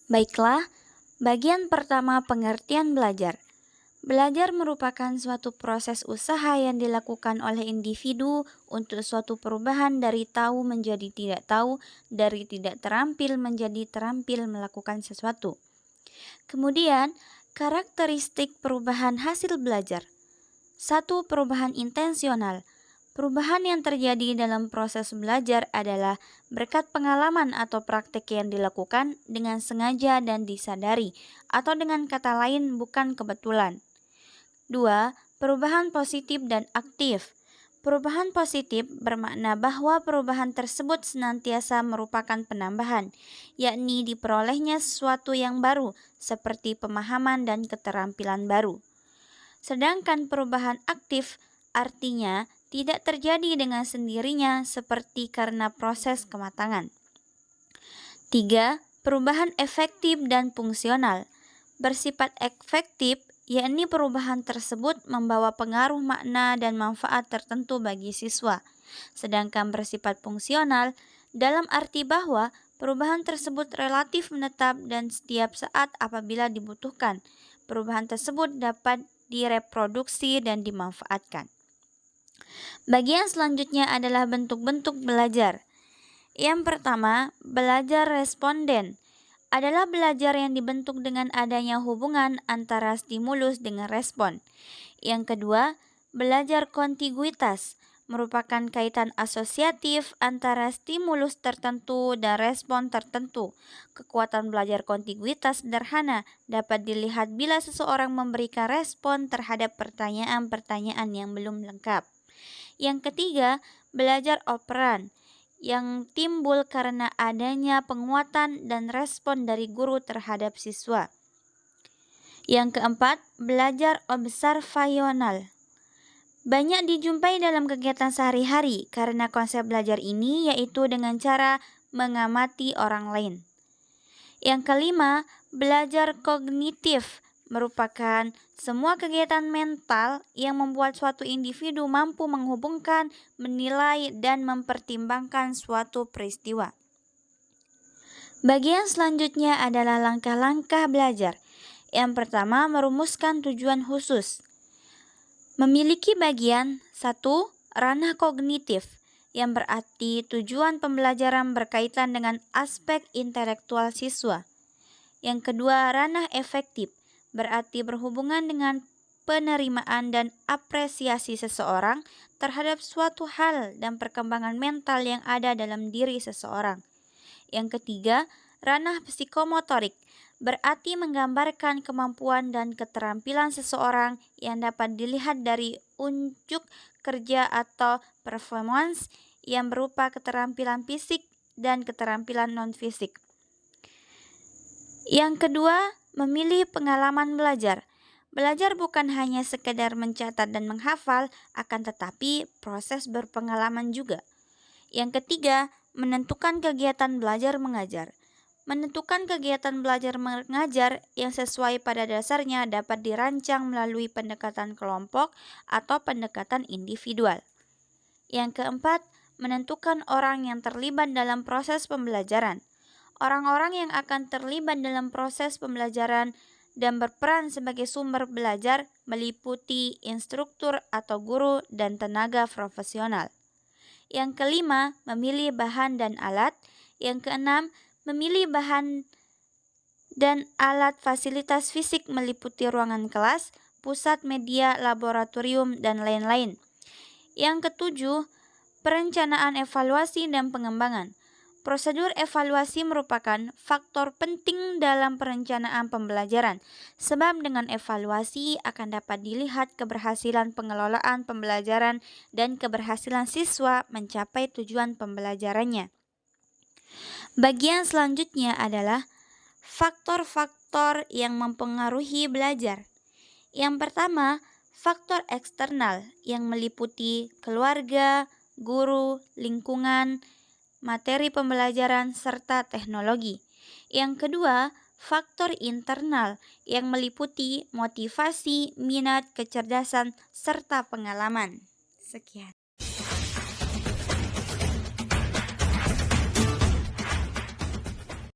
Baiklah, bagian pertama pengertian belajar. Belajar merupakan suatu proses usaha yang dilakukan oleh individu untuk suatu perubahan dari tahu menjadi tidak tahu, dari tidak terampil menjadi terampil melakukan sesuatu. Kemudian, karakteristik perubahan hasil belajar. 1. Perubahan intensional. Perubahan yang terjadi dalam proses belajar adalah berkat pengalaman atau praktek yang dilakukan dengan sengaja dan disadari, atau dengan kata lain bukan kebetulan. 2. Perubahan positif dan aktif. Perubahan positif bermakna bahwa perubahan tersebut senantiasa merupakan penambahan, yakni diperolehnya sesuatu yang baru, seperti pemahaman dan keterampilan baru. Sedangkan perubahan aktif artinya tidak terjadi dengan sendirinya seperti karena proses kematangan. 3. Perubahan efektif dan fungsional. Bersifat efektif, yakni perubahan tersebut membawa pengaruh makna dan manfaat tertentu bagi siswa. Sedangkan bersifat fungsional, dalam arti bahwa perubahan tersebut relatif menetap dan setiap saat apabila dibutuhkan, perubahan tersebut dapat direproduksi dan dimanfaatkan. Bagian selanjutnya adalah bentuk-bentuk belajar. Yang pertama, belajar responden adalah belajar yang dibentuk dengan adanya hubungan antara stimulus dengan respon. Yang kedua, belajar kontiguitas merupakan kaitan asosiatif antara stimulus tertentu dan respon tertentu. Kekuatan belajar kontiguitas sederhana dapat dilihat bila seseorang memberikan respon terhadap pertanyaan-pertanyaan yang belum lengkap. Yang ketiga, belajar operan yang timbul karena adanya penguatan dan respon dari guru terhadap siswa. Yang keempat, belajar observasional. Banyak dijumpai dalam kegiatan sehari-hari karena konsep belajar ini yaitu dengan cara mengamati orang lain. Yang kelima, belajar kognitif merupakan semua kegiatan mental yang membuat suatu individu mampu menghubungkan, menilai, dan mempertimbangkan suatu peristiwa. Bagian selanjutnya adalah langkah-langkah belajar. Yang pertama, merumuskan tujuan khusus. Memiliki bagian 1. Ranah kognitif, yang berarti tujuan pembelajaran berkaitan dengan aspek intelektual siswa. Yang kedua, ranah efektif, berarti berhubungan dengan penerimaan dan apresiasi seseorang terhadap suatu hal dan perkembangan mental yang ada dalam diri seseorang. Yang ketiga, ranah psikomotorik, berarti menggambarkan kemampuan dan keterampilan seseorang yang dapat dilihat dari unjuk kerja atau performance yang berupa keterampilan fisik dan keterampilan non-fisik. Yang kedua, memilih pengalaman belajar. Belajar bukan hanya sekedar mencatat dan menghafal, akan tetapi proses berpengalaman juga. Yang ketiga, menentukan kegiatan belajar mengajar. Menentukan kegiatan belajar mengajar yang sesuai pada dasarnya dapat dirancang melalui pendekatan kelompok atau pendekatan individual. Yang keempat, menentukan orang yang terlibat dalam proses pembelajaran. Orang-orang yang akan terlibat dalam proses pembelajaran dan berperan sebagai sumber belajar meliputi instruktur atau guru dan tenaga profesional. Yang kelima, memilih bahan dan alat. Yang keenam, memilih bahan dan alat fasilitas fisik meliputi ruangan kelas, pusat media, laboratorium, dan lain-lain. Yang ketujuh, perencanaan evaluasi dan pengembangan. Prosedur evaluasi merupakan faktor penting dalam perencanaan pembelajaran, sebab dengan evaluasi akan dapat dilihat keberhasilan pengelolaan pembelajaran dan keberhasilan siswa mencapai tujuan pembelajarannya. Bagian selanjutnya adalah faktor-faktor yang mempengaruhi belajar. Yang pertama, faktor eksternal yang meliputi keluarga, guru, lingkungan, materi pembelajaran, serta teknologi. Yang kedua, faktor internal yang meliputi motivasi, minat, kecerdasan, serta pengalaman. Sekian.